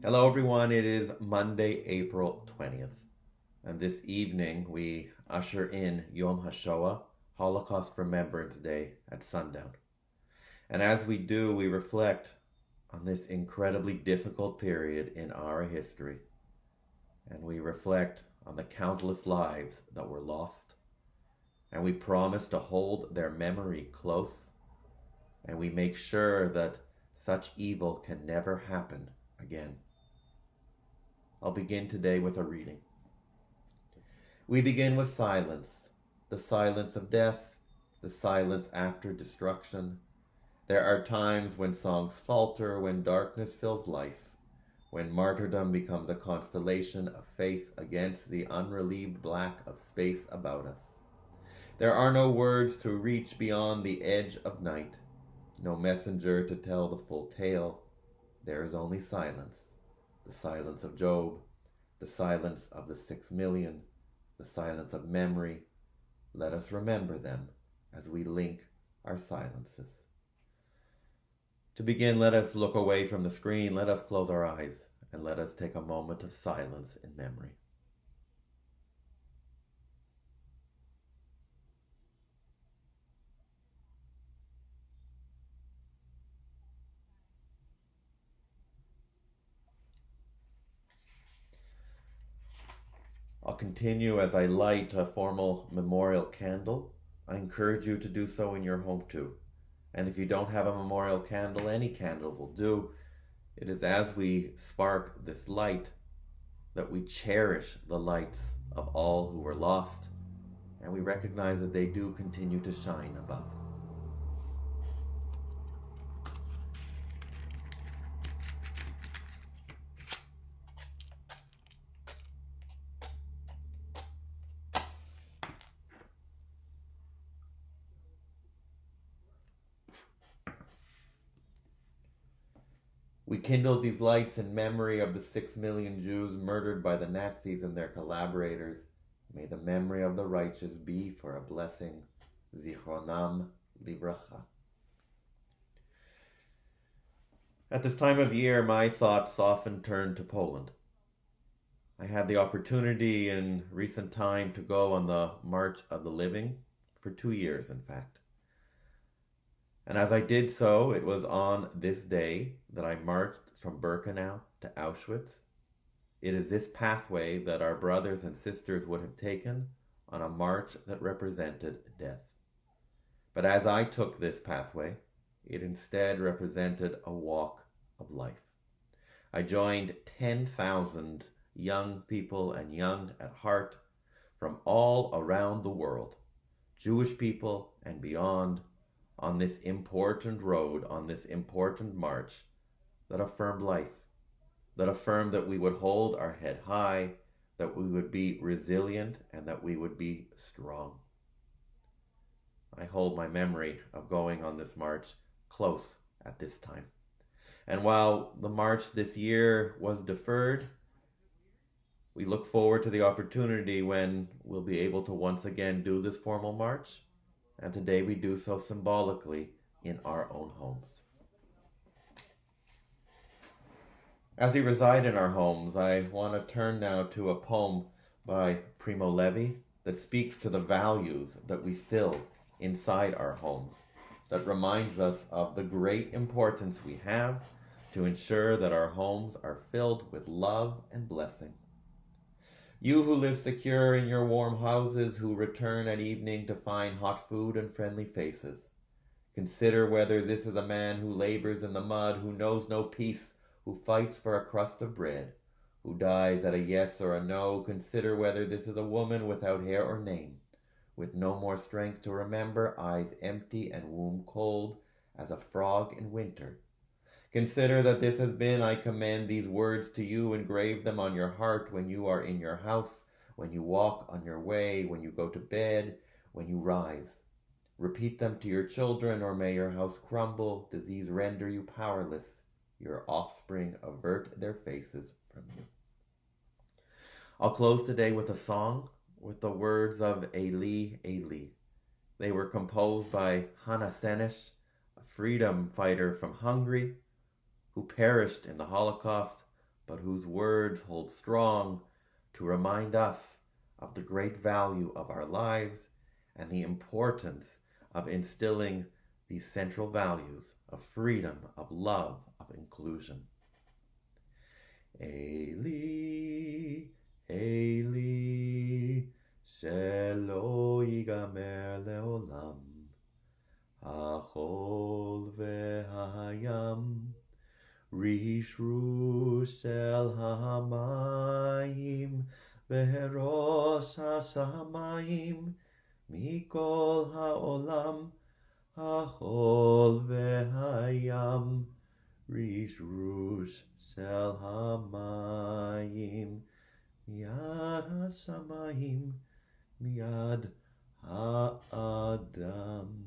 Hello, everyone. It is Monday, April 20th. And this evening, we usher in Yom Hashoah, Holocaust Remembrance Day at sundown. And as we do, we reflect on this incredibly difficult period in our history. And we reflect on the countless lives that were lost. And we promise to hold their memory close. And we make sure that such evil can never happen again. I'll begin today with a reading. We begin with silence, the silence of death, the silence after destruction. There are times when songs falter, when darkness fills life, when martyrdom becomes a constellation of faith against the unrelieved black of space about us. There are no words to reach beyond the edge of night, no messenger to tell the full tale. There is only silence. The silence of Job, the silence of the 6 million, the silence of memory. Let us remember them as we link our silences. To begin, let us look away from the screen, let us close our eyes, and let us take a moment of silence in memory. I'll continue as I light a formal memorial candle. I encourage you to do so in your home too. And if you don't have a memorial candle, any candle will do. It is as we spark this light that we cherish the lights of all who were lost, and we recognize that they do continue to shine above. We kindle these lights in memory of the 6 million Jews murdered by the Nazis and their collaborators. May the memory of the righteous be for a blessing. Zichronam livracha. At this time of year, my thoughts often turn to Poland. I had the opportunity in recent time to go on the March of the Living, for 2 years in fact. And as I did so, it was on this day that I marched from Birkenau to Auschwitz. It is this pathway that our brothers and sisters would have taken on a march that represented death. But as I took this pathway, it instead represented a walk of life. I joined 10,000 young people and young at heart from all around the world, Jewish people and beyond, on this important road, on this important march that affirmed life, that affirmed that we would hold our head high, that we would be resilient, and that we would be strong. I hold my memory of going on this march close at this time. And while the march this year was deferred, we look forward to the opportunity when we'll be able to once again do this formal march. And today we do so symbolically in our own homes. As we reside in our homes, I want to turn now to a poem by Primo Levi that speaks to the values that we fill inside our homes, that reminds us of the great importance we have to ensure that our homes are filled with love and blessing. You who live secure in your warm houses, who return at evening to find hot food and friendly faces, consider whether this is a man who labors in the mud, who knows no peace, who fights for a crust of bread, who dies at a yes or a no. Consider whether this is a woman without hair or name, with no more strength to remember, eyes empty and womb cold as a frog in winter. Consider that this has been, I commend these words to you, engrave them on your heart when you are in your house, when you walk on your way, when you go to bed, when you rise. Repeat them to your children, or may your house crumble, disease render you powerless, your offspring avert their faces from you. I'll close today with a song with the words of Eli, Eli. They were composed by Hannah Senesh, a freedom fighter from Hungary, who perished in the Holocaust but whose words hold strong to remind us of the great value of our lives and the importance of instilling these central values of freedom, of love, of inclusion. Eli, Eli, shelo yigamer leolam, hachol v'hayam, rishru shel hamayim, beros hasamayim, mikol haolam, hachol v'hayam, rishrush shel hamayim, miyad hasamayim, miyad ha'adam.